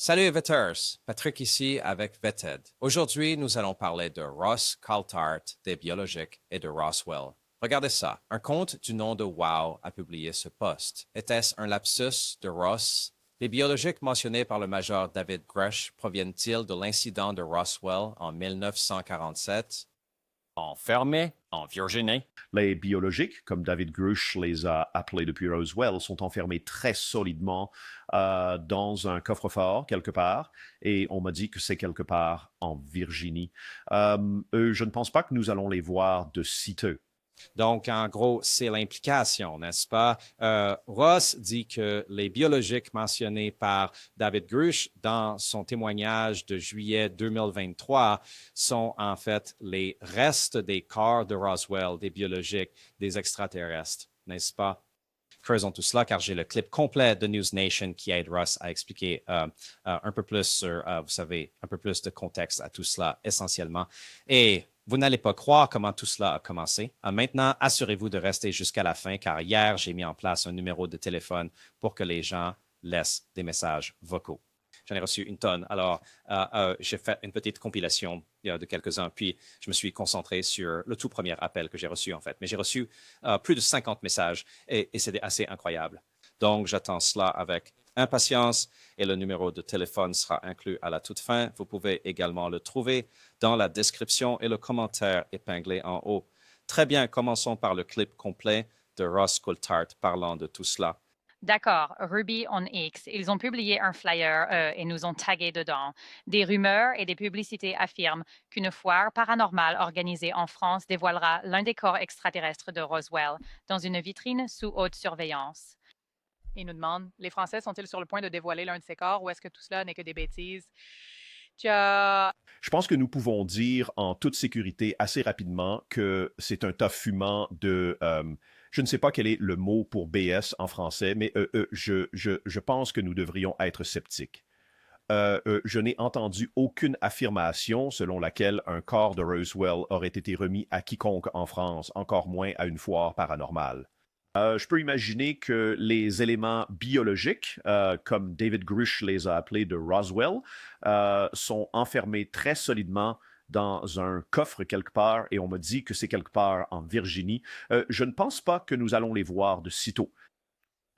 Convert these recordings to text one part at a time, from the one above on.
Salut Vetters, Patrick ici avec Vetted. Aujourd'hui, nous allons parler de Ross Coulthart des biologiques et de Roswell. Regardez ça, un compte du nom de Wow a publié ce post. Était-ce un lapsus de Ross? Les biologiques mentionnés par le major David Grush proviennent-ils de l'incident de Roswell en 1947? Enfermé en Virginie. Les biologiques, comme David Grush les a appelés depuis Roswell, sont enfermés très solidement dans un coffre-fort quelque part, et on m'a dit que c'est quelque part en Virginie. Je ne pense pas que nous allons les voir de sitôt. Donc, en gros, c'est l'implication, n'est-ce pas? Ross dit que les biologiques mentionnés par David Grush dans son témoignage de juillet 2023 sont en fait les restes des corps de Roswell, des biologiques, des extraterrestres, n'est-ce pas? Creusons tout cela car j'ai le clip complet de News Nation qui aide Ross à expliquer un peu plus sur, vous savez, un peu plus de contexte à tout cela essentiellement. Et vous n'allez pas croire comment tout cela a commencé. Maintenant, assurez-vous de rester jusqu'à la fin car hier, j'ai mis en place un numéro de téléphone pour que les gens laissent des messages vocaux. J'en ai reçu une tonne. Alors, j'ai fait une petite compilation de quelques-uns, puis je me suis concentré sur le tout premier appel que j'ai reçu, en fait. Mais j'ai reçu plus de 50 messages et c'était assez incroyable. Donc, j'attends cela avec impatience et le numéro de téléphone sera inclus à la toute fin. Vous pouvez également le trouver dans la description et le commentaire épinglé en haut. Très bien, commençons par le clip complet de Ross Coulthart parlant de tout cela. D'accord, Ruby on X. Ils ont publié un flyer et nous ont tagués dedans. Des rumeurs et des publicités affirment qu'une foire paranormale organisée en France dévoilera l'un des corps extraterrestres de Roswell dans une vitrine sous haute surveillance. Il nous demande, les Français sont-ils sur le point de dévoiler l'un de ces corps ou est-ce que tout cela n'est que des bêtises? Tu as... Je pense que nous pouvons dire en toute sécurité assez rapidement que c'est un tas fumant de... je ne sais pas quel est le mot pour BS en français, mais je pense que nous devrions être sceptiques. Je n'ai entendu aucune affirmation selon laquelle un corps de Roswell aurait été remis à quiconque en France, encore moins à une foire paranormale. Je peux imaginer que les éléments biologiques, comme David Grush les a appelés de Roswell, sont enfermés très solidement dans un coffre quelque part, et on me dit que c'est quelque part en Virginie. Je ne pense pas que nous allons les voir de sitôt.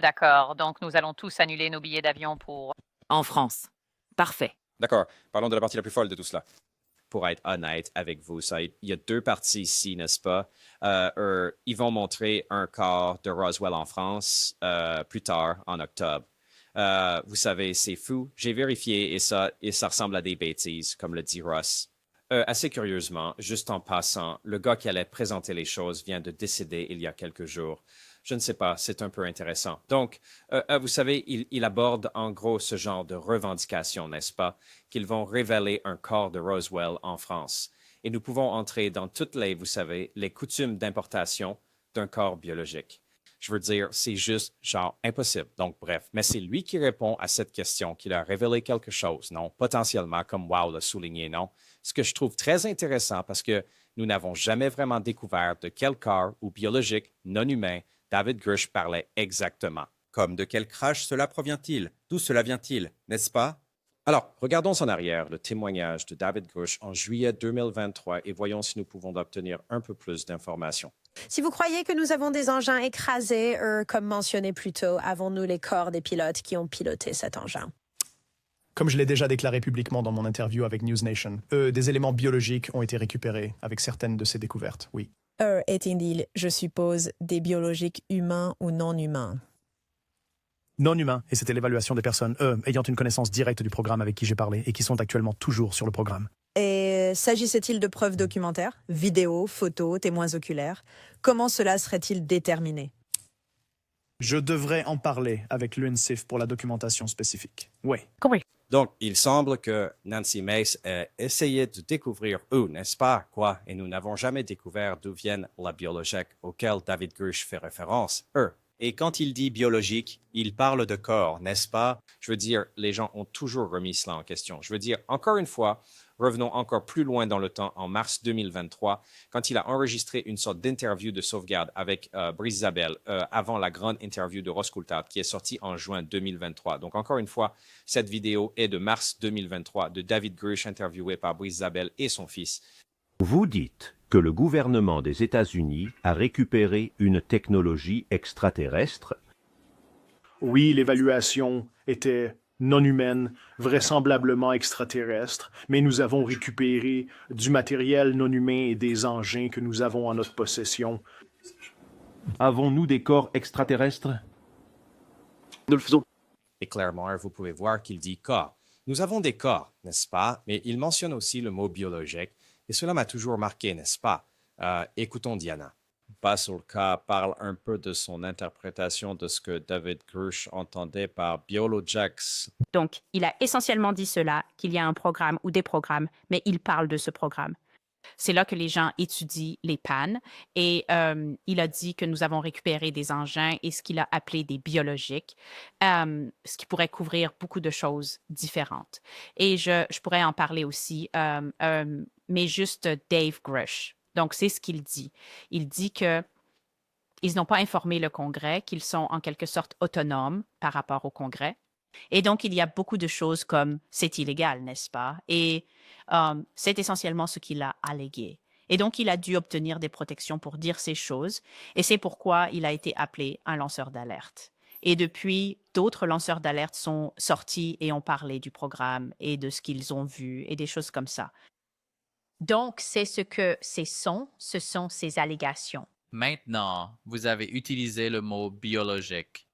D'accord, donc nous allons tous annuler nos billets d'avion pour... En France. Parfait. D'accord, parlons de la partie la plus folle de tout cela. Pour être honnête avec vous, il y a deux parties ici, n'est-ce pas? Ils vont montrer un corps de Roswell en France plus tard, en octobre. Vous savez, c'est fou. J'ai vérifié et ça ressemble à des bêtises, comme le dit Ross. Assez curieusement, juste en passant, le gars qui allait présenter les choses vient de décéder il y a quelques jours. Je ne sais pas, c'est un peu intéressant. Donc, vous savez, il aborde en gros ce genre de revendication, n'est-ce pas, qu'ils vont révéler un corps de Roswell en France. Et nous pouvons entrer dans toutes les, vous savez, les coutumes d'importation d'un corps biologique. Je veux dire, c'est juste genre impossible. Donc, bref, mais c'est lui qui répond à cette question, qu'il a révélé quelque chose, non? Potentiellement, comme Wow l'a souligné, non? Ce que je trouve très intéressant parce que nous n'avons jamais vraiment découvert de quel corps ou biologique non humain David Grush parlait exactement. Comme de quel crash cela provient-il? D'où cela vient-il, n'est-ce pas? Alors, regardons en arrière le témoignage de David Grush en juillet 2023 et voyons si nous pouvons obtenir un peu plus d'informations. Si vous croyez que nous avons des engins écrasés, comme mentionné plus tôt, avons-nous les corps des pilotes qui ont piloté cet engin? Comme je l'ai déjà déclaré publiquement dans mon interview avec News Nation, des éléments biologiques ont été récupérés avec certaines de ces découvertes, oui. Est-il, je suppose, des biologiques humains ou non humains? Non humains, et c'était l'évaluation des personnes, ayant une connaissance directe du programme avec qui j'ai parlé et qui sont actuellement toujours sur le programme. Et s'agissait-il de preuves documentaires, vidéos, photos, témoins oculaires? Comment cela serait-il déterminé? Je devrais en parler avec l'UNCIF pour la documentation spécifique. Oui. Compris. Donc, il semble que Nancy Mace ait essayé de découvrir où, n'est-ce pas, quoi, et nous n'avons jamais découvert d'où viennent la biologique auquel David Grush fait référence, eux. Et quand il dit biologique, il parle de corps, n'est-ce pas? Je veux dire, les gens ont toujours remis cela en question. Je veux dire, encore une fois, revenons encore plus loin dans le temps, en mars 2023, quand il a enregistré une sorte d'interview de sauvegarde avec Brice Isabelle avant la grande interview de Ross Coulthard qui est sortie en juin 2023. Donc, encore une fois, cette vidéo est de mars 2023 de David Grush interviewé par Brice Isabelle et son fils. Vous dites que le gouvernement des États-Unis a récupéré une technologie extraterrestre. Oui, l'évaluation était non humaine, vraisemblablement extraterrestre, mais nous avons récupéré du matériel non humain et des engins que nous avons en notre possession. Avons-nous des corps extraterrestres? Nous le faisons. Et clairement, vous pouvez voir qu'il dit corps. Nous avons des corps, n'est-ce pas? Mais il mentionne aussi le mot biologique. Et cela m'a toujours marqué, n'est-ce pas? Écoutons Diana. Basulka parle un peu de son interprétation de ce que David Grush entendait par biologics. Donc, il a essentiellement dit cela, qu'il y a un programme ou des programmes, mais il parle de ce programme. C'est là que les gens étudient les pannes et il a dit que nous avons récupéré des engins et ce qu'il a appelé des biologiques, ce qui pourrait couvrir beaucoup de choses différentes. Et je pourrais en parler aussi, mais juste Dave Grush. Donc, c'est ce qu'il dit. Il dit que ils n'ont pas informé le Congrès, qu'ils sont en quelque sorte autonomes par rapport au Congrès. Et donc, il y a beaucoup de choses comme c'est illégal, n'est-ce pas? Et c'est essentiellement ce qu'il a allégué. Et donc, il a dû obtenir des protections pour dire ces choses. Et c'est pourquoi il a été appelé un lanceur d'alerte. Et depuis, d'autres lanceurs d'alerte sont sortis et ont parlé du programme et de ce qu'ils ont vu et des choses comme ça. Donc, c'est ce sont ces allégations. Maintenant, vous avez utilisé le mot biologique.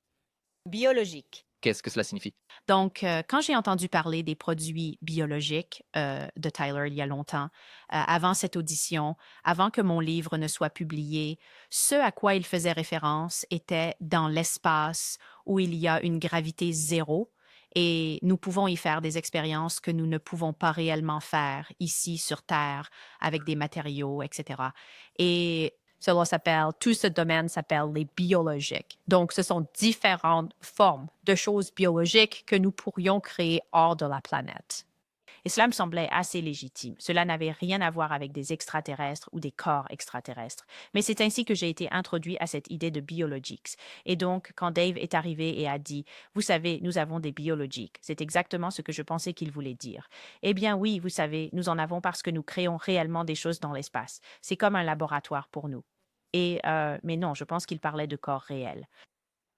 Biologique. Qu'est-ce que cela signifie? Donc, quand j'ai entendu parler des produits biologiques de Tyler il y a longtemps, avant cette audition, avant que mon livre ne soit publié, ce à quoi il faisait référence était dans l'espace où il y a une gravité zéro et nous pouvons y faire des expériences que nous ne pouvons pas réellement faire ici sur Terre avec des matériaux, etc. Et tout ce domaine s'appelle les biologiques. Donc, ce sont différentes formes de choses biologiques que nous pourrions créer hors de la planète. Et cela me semblait assez légitime. Cela n'avait rien à voir avec des extraterrestres ou des corps extraterrestres. Mais c'est ainsi que j'ai été introduit à cette idée de biologics. Et donc, quand Dave est arrivé et a dit « Vous savez, nous avons des biologiques », c'est exactement ce que je pensais qu'il voulait dire. Eh bien oui, vous savez, nous en avons parce que nous créons réellement des choses dans l'espace. C'est comme un laboratoire pour nous. Mais non, je pense qu'il parlait de corps réels.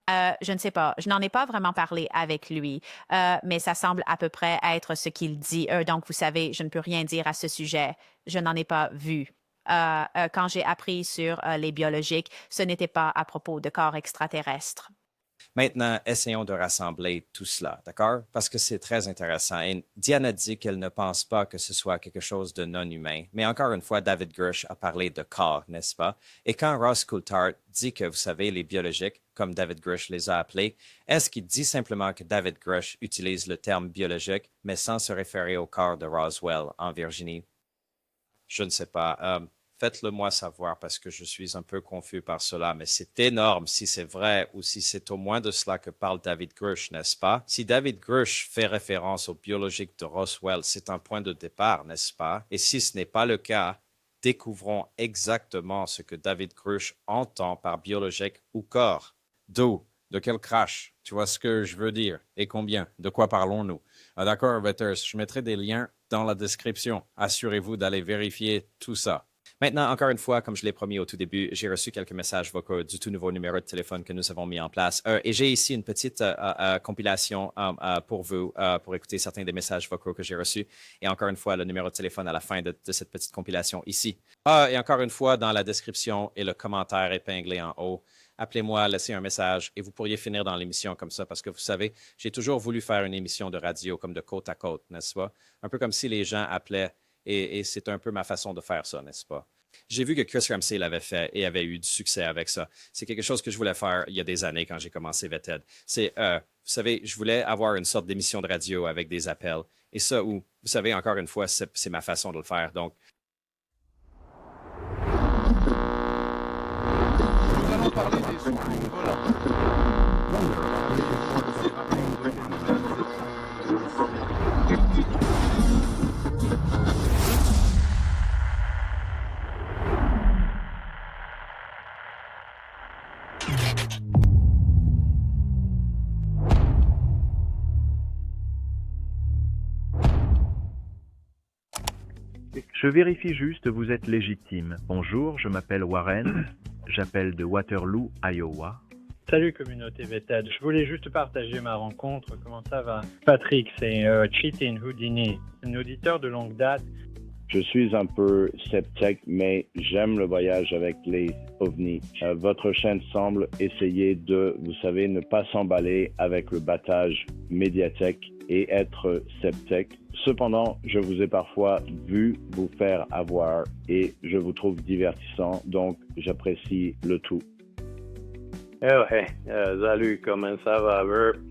Je ne sais pas, je n'en ai pas vraiment parlé avec lui, mais ça semble à peu près être ce qu'il dit. Donc, vous savez, je ne peux rien dire à ce sujet. Je n'en ai pas vu. Quand j'ai appris sur les biologiques, ce n'était pas à propos de corps extraterrestres. Maintenant, essayons de rassembler tout cela, d'accord? Parce que c'est très intéressant. Et Diana dit qu'elle ne pense pas que ce soit quelque chose de non humain. Mais encore une fois, David Grush a parlé de corps, n'est-ce pas? Et quand Ross Coulthard dit que, vous savez, les biologiques, comme David Grush les a appelés, est-ce qu'il dit simplement que David Grush utilise le terme biologique, mais sans se référer au corps de Roswell en Virginie? Je ne sais pas. Faites-le moi savoir parce que je suis un peu confus par cela, mais c'est énorme si c'est vrai ou si c'est au moins de cela que parle David Grush, n'est-ce pas? Si David Grush fait référence au biologique de Roswell, c'est un point de départ, n'est-ce pas? Et si ce n'est pas le cas, découvrons exactement ce que David Grush entend par biologique ou corps. D'où? De quel crash? Tu vois ce que je veux dire? Et combien? De quoi parlons-nous? D'accord, Vetters, je mettrai des liens dans la description. Assurez-vous d'aller vérifier tout ça. Maintenant, encore une fois, comme je l'ai promis au tout début, j'ai reçu quelques messages vocaux du tout nouveau numéro de téléphone que nous avons mis en place. Et j'ai ici une petite compilation pour vous, pour écouter certains des messages vocaux que j'ai reçus. Et encore une fois, le numéro de téléphone à la fin de cette petite compilation ici. Et encore une fois, dans la description et le commentaire épinglé en haut, appelez-moi, laissez un message et vous pourriez finir dans l'émission comme ça parce que vous savez, j'ai toujours voulu faire une émission de radio comme de côte à côte, n'est-ce pas? Un peu comme si les gens appelaient. Et c'est un peu ma façon de faire ça, n'est-ce pas? J'ai vu que Chris Ramsey l'avait fait et avait eu du succès avec ça. C'est quelque chose que je voulais faire il y a des années quand j'ai commencé Vetted. C'est, vous savez, je voulais avoir une sorte d'émission de radio avec des appels. Et ça, vous savez, encore une fois, c'est ma façon de le faire. Donc, nous allons parler des soucoupes volantes. Je vérifie juste, vous êtes légitime. Bonjour, je m'appelle Warren, j'appelle de Waterloo, Iowa. Salut communauté VTED, je voulais juste partager ma rencontre, comment ça va? Patrick, c'est Cheatin Houdini, un auditeur de longue date. Je suis un peu sceptique, mais j'aime le voyage avec les ovnis. Votre chaîne semble essayer de, vous savez, ne pas s'emballer avec le battage médiatique et être sceptique. Cependant, je vous ai parfois vu vous faire avoir et je vous trouve divertissant, donc j'apprécie le tout. Salut, comment ça va?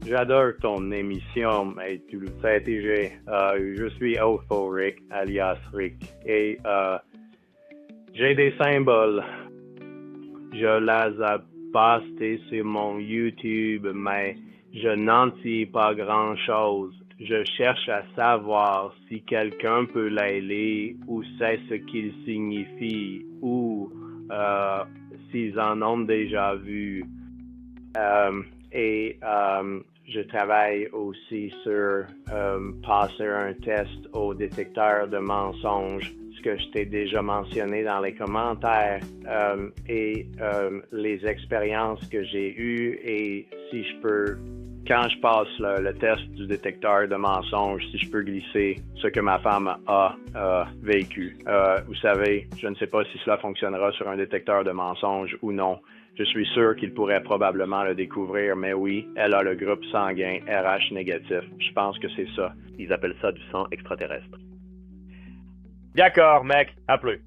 J'adore ton émission, mais tu le sais déjà, je suis euphorique, alias Rick, et j'ai des symboles. Je les ai postés sur mon YouTube, mais je n'en sais pas grand-chose. Je cherche à savoir si quelqu'un peut les lire ou sait ce qu'ils signifient ou s'ils en ont déjà vu. Je travaille aussi sur passer un test au détecteur de mensonges, ce que je t'ai déjà mentionné dans les commentaires, les expériences que j'ai eues et si je peux, quand je passe le test du détecteur de mensonges, si je peux glisser ce que ma femme a vécu. Vous savez, je ne sais pas si cela fonctionnera sur un détecteur de mensonges ou non. Je suis sûr qu'il pourrait probablement le découvrir, mais oui, elle a le groupe sanguin RH négatif. Je pense que c'est ça. Ils appellent ça du sang extraterrestre. D'accord, mec, à plus.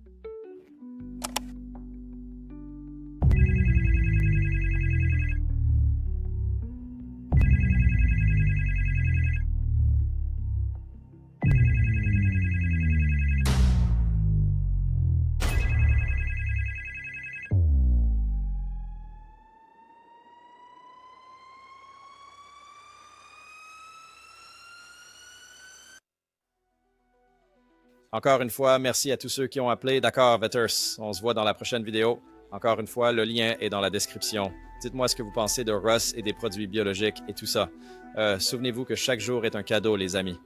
Encore une fois, merci à tous ceux qui ont appelé. D'accord, Vetters, on se voit dans la prochaine vidéo. Encore une fois, le lien est dans la description. Dites-moi ce que vous pensez de Russ et des produits biologiques et tout ça. Souvenez-vous que chaque jour est un cadeau, les amis.